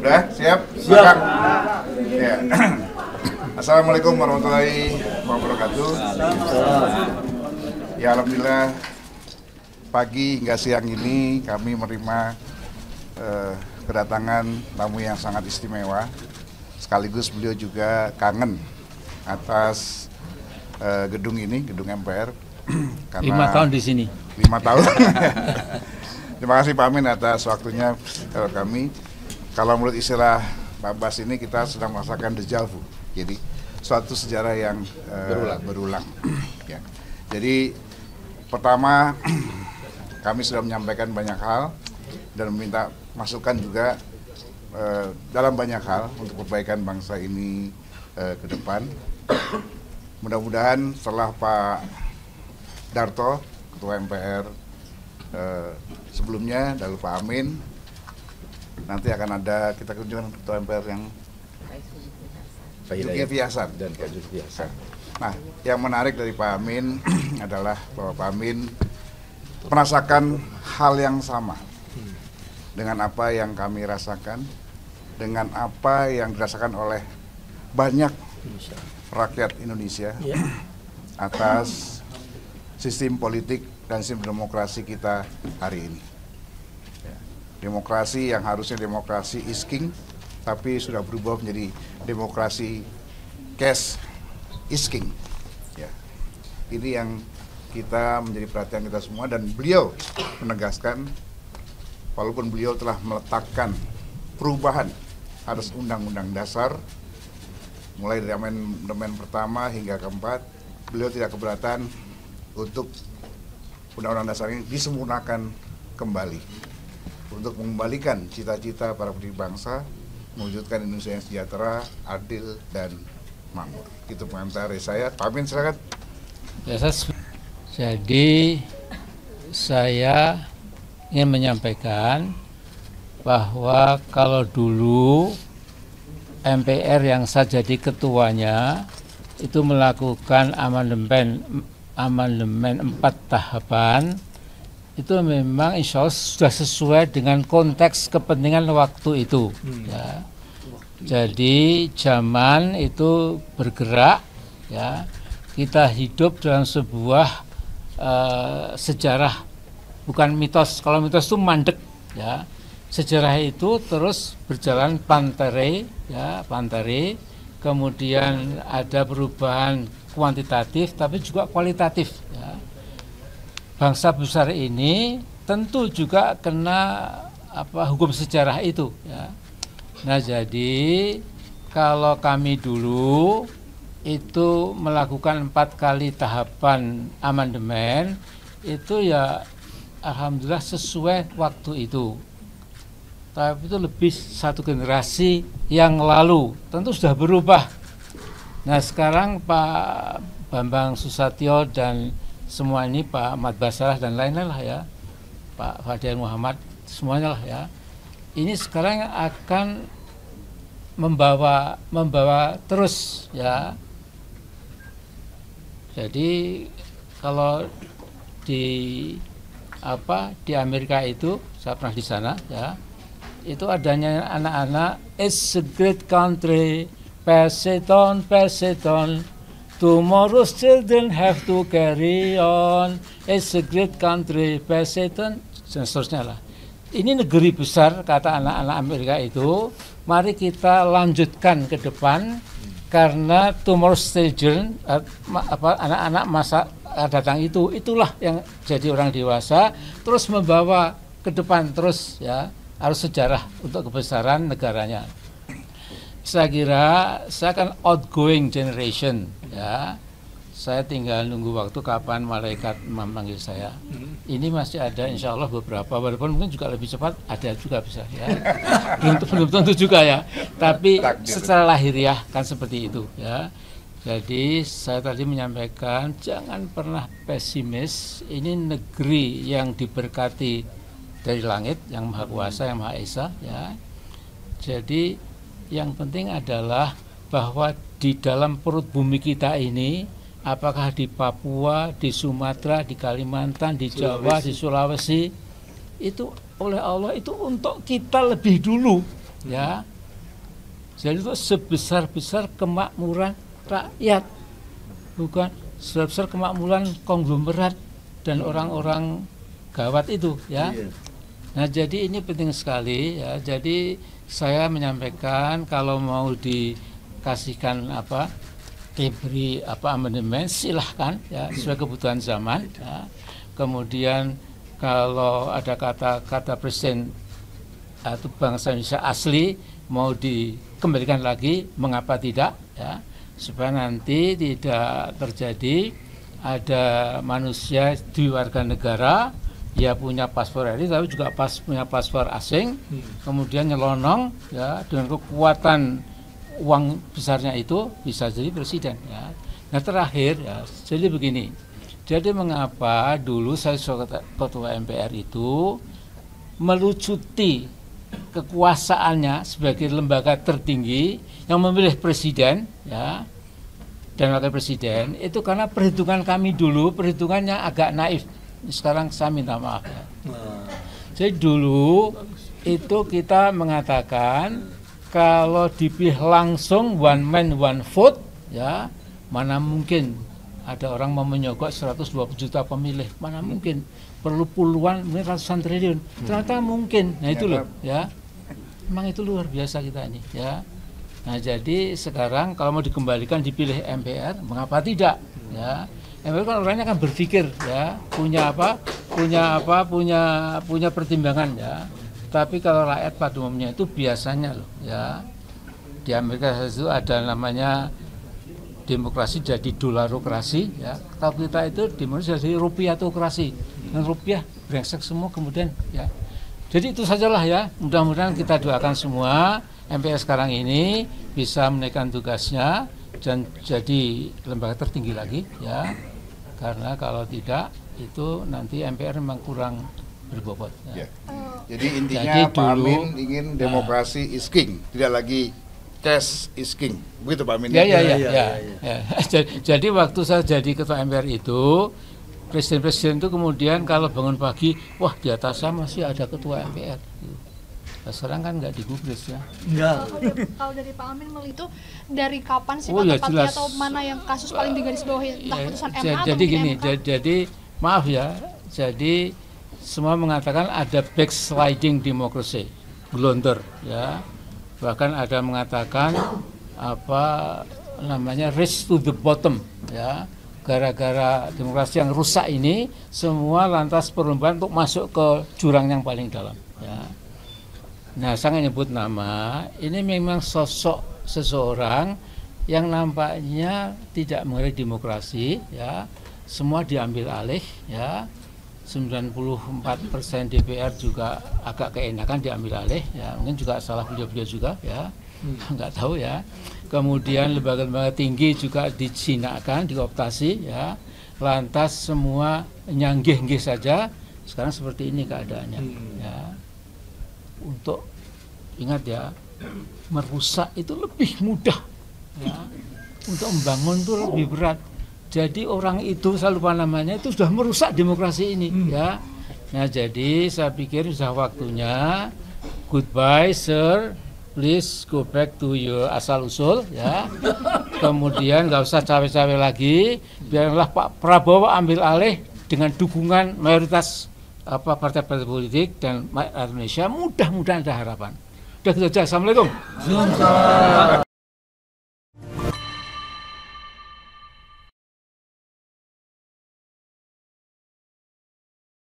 Udah siap? Siap. Ya. Assalamualaikum warahmatullahi wabarakatuh. Ya, alhamdulillah pagi hingga siang ini kami menerima kedatangan tamu yang sangat istimewa. Sekaligus beliau juga kangen atas gedung ini, gedung MPR. Karena 5 tahun di sini. 5 tahun. Terima kasih Pak Amin atas waktunya kami. Kalau menurut istilah Pak Bas ini kita sedang merasakan déjà vu. Jadi suatu sejarah yang berulang. Ya. Jadi pertama kami sudah menyampaikan banyak hal dan meminta masukan juga dalam banyak hal untuk perbaikan bangsa ini ke depan. Mudah-mudahan setelah Pak Darto, Ketua MPR sebelumnya, lalu Pak Amin, nanti akan ada kita kunjungan Ketua MPR yang Zulkifli Hasan dan Kak Zulkifli Hasan. Nah, yang menarik dari Pak Amin adalah bahwa Pak Amin merasakan hal yang sama dengan apa yang kami rasakan, dengan apa yang dirasakan oleh banyak rakyat Indonesia atas sistem politik dan sistem demokrasi kita hari ini. Demokrasi yang harusnya demokrasi is king, tapi sudah berubah menjadi demokrasi cash is king. Ya. Ini yang kita menjadi perhatian kita semua, dan beliau menegaskan, walaupun beliau telah meletakkan perubahan atas Undang-Undang Dasar, mulai dari amandemen pertama hingga keempat, beliau tidak keberatan untuk Undang-Undang Dasar ini disempurnakan kembali untuk mengembalikan cita-cita para pendiri bangsa, mewujudkan Indonesia yang sejahtera, adil, dan makmur. Itu pengantar dari saya. Pak Amin, silakan. Jadi saya ingin menyampaikan bahwa kalau dulu MPR yang saya jadi ketuanya itu melakukan amandemen 4 tahapan, itu memang insya Allah sudah sesuai dengan konteks kepentingan waktu itu. Ya. Jadi zaman itu bergerak, ya, kita hidup dalam sebuah sejarah, bukan mitos. Kalau mitos itu mandek, ya. Sejarah itu terus berjalan pantare, ya, pantare. Kemudian ada perubahan kuantitatif tapi juga kualitatif, ya. Bangsa besar ini tentu juga kena hukum sejarah itu, ya. Nah, jadi kalau kami dulu itu melakukan 4 kali tahapan amandemen, itu ya alhamdulillah sesuai waktu itu. Tapi itu lebih satu generasi yang lalu, tentu sudah berubah. Nah, sekarang Pak Bambang Susatyo dan semua ini, Pak Ahmad Basarah dan lain-lain lah, ya, Pak Fadil Muhammad, semuanya lah, ya. Ini sekarang akan membawa terus, ya. Jadi kalau di Amerika itu, saya pernah di sana, ya, itu adanya anak-anak, it's a great country, pass it on, tomorrow's children have to carry on, it's a great country, pass it on, dan seterusnya lah. Ini negeri besar, kata anak-anak Amerika itu, mari kita lanjutkan ke depan, karena tomorrow's children, anak-anak masa datang itulah yang jadi orang dewasa, terus membawa ke depan terus, ya, harus sejarah untuk kebesaran negaranya. Saya kira saya kan outgoing generation, ya. Saya tinggal nunggu waktu kapan malaikat memanggil saya. Ini masih ada insya Allah beberapa, walaupun mungkin juga lebih cepat, ada juga bisa, ya. belum tentu juga, ya. Tapi secara lahiriah kan seperti itu, ya. Jadi saya tadi menyampaikan jangan pernah pesimis. Ini negeri yang diberkati dari langit, yang Maha Kuasa, yang Maha Esa, ya. Jadi yang penting adalah bahwa di dalam perut bumi kita ini, apakah di Papua, di Sumatera, di Kalimantan, di Jawa, di Sulawesi, itu oleh Allah itu untuk kita lebih dulu, ya. Jadi itu sebesar-besar kemakmuran rakyat, bukan sebesar kemakmuran konglomerat dan orang-orang gawat itu, ya. Nah, jadi ini penting sekali, ya. Jadi saya menyampaikan kalau mau dikasihkan diberi amandemen, silahkan, ya, sesuai kebutuhan zaman, ya. Kemudian kalau ada kata-kata presiden atau bangsa Indonesia asli mau dikembalikan lagi, mengapa tidak, ya, supaya nanti tidak terjadi ada manusia di warga negara ya punya paspor RI tapi juga punya paspor asing, kemudian nyelonong, ya, dengan kekuatan uang besarnya itu bisa jadi presiden, ya. Nah, terakhir, ya, jadi begini. Jadi mengapa dulu saya sebagai ketua MPR itu melucuti kekuasaannya sebagai lembaga tertinggi yang memilih presiden, ya, dan wakil presiden, itu karena perhitungan kami dulu, perhitungannya agak naif. Sekarang saya minta maaf, ya. Jadi dulu itu kita mengatakan kalau dipilih langsung one man one vote, ya, mana mungkin ada orang mau menyogok 120 juta pemilih, mana mungkin, perlu puluhan, mungkin ratusan triliun, ternyata mungkin. Nah itu loh, ya, memang itu luar biasa kita ini, ya. Nah, jadi sekarang kalau mau dikembalikan dipilih MPR, mengapa tidak, ya. MPR kan orangnya kan berpikir, ya, punya pertimbangan, ya. Tapi kalau rakyat pada umumnya itu biasanya loh, ya, di Amerika itu ada namanya demokrasi jadi dolarokrasi, ya. Kalau kita itu demokrasi jadi rupiahtokrasi, dan rupiah brengsek semua kemudian, ya. Jadi itu sajalah, ya. Mudah-mudahan kita doakan semua MPR sekarang ini bisa menaikkan tugasnya dan jadi lembaga tertinggi lagi, ya. Karena kalau tidak itu nanti MPR memang kurang berbobot, ya. Jadi intinya Pak Amin ingin demokrasi is king, tidak lagi cash is king, begitu Pak Amin? Ya. Jadi waktu saya jadi ketua MPR itu, presiden-presiden itu kemudian kalau bangun pagi, wah di atas saya masih ada ketua MPR. Nah, sekarang kan nggak digubris, ya. Enggak. Kalau dari Pak Amin itu dari kapan sih Pak tepatnya, atau mana yang kasus paling digarisbawahi, entah putusan MA atau jadi gini, MK? jadi maaf, ya, jadi semua mengatakan ada backsliding demokrasi, blunder, ya. Bahkan ada mengatakan race to the bottom, ya. Gara-gara demokrasi yang rusak ini, semua lantas perlombaan untuk masuk ke jurang yang paling dalam, ya. Nah, saya nyebut nama, ini memang sosok seseorang yang nampaknya tidak mengerti demokrasi, ya. Semua diambil alih, ya. 94% DPR juga agak keenakan diambil alih, ya. Mungkin juga salah beliau-beliau juga, ya. Enggak tahu, ya. Kemudian lembaga-lembaga tinggi juga dijinakkan, dioptasi, ya. Lantas semua nyanggih-nyanggih saja. Sekarang seperti ini keadaannya, ya. Untuk ingat, ya, merusak itu lebih mudah, ya. Untuk membangun itu lebih berat. Jadi orang itu, saya lupa namanya, itu sudah merusak demokrasi ini, ya. Nah, jadi saya pikir sudah waktunya goodbye sir, please go back to your asal usul, ya. Kemudian nggak usah cawe-cawe lagi, biarlah Pak Prabowo ambil alih dengan dukungan mayoritas partai-partai politik dan Indonesia, mudah-mudahan ada harapan. Udah gitu aja. Assalamualaikum.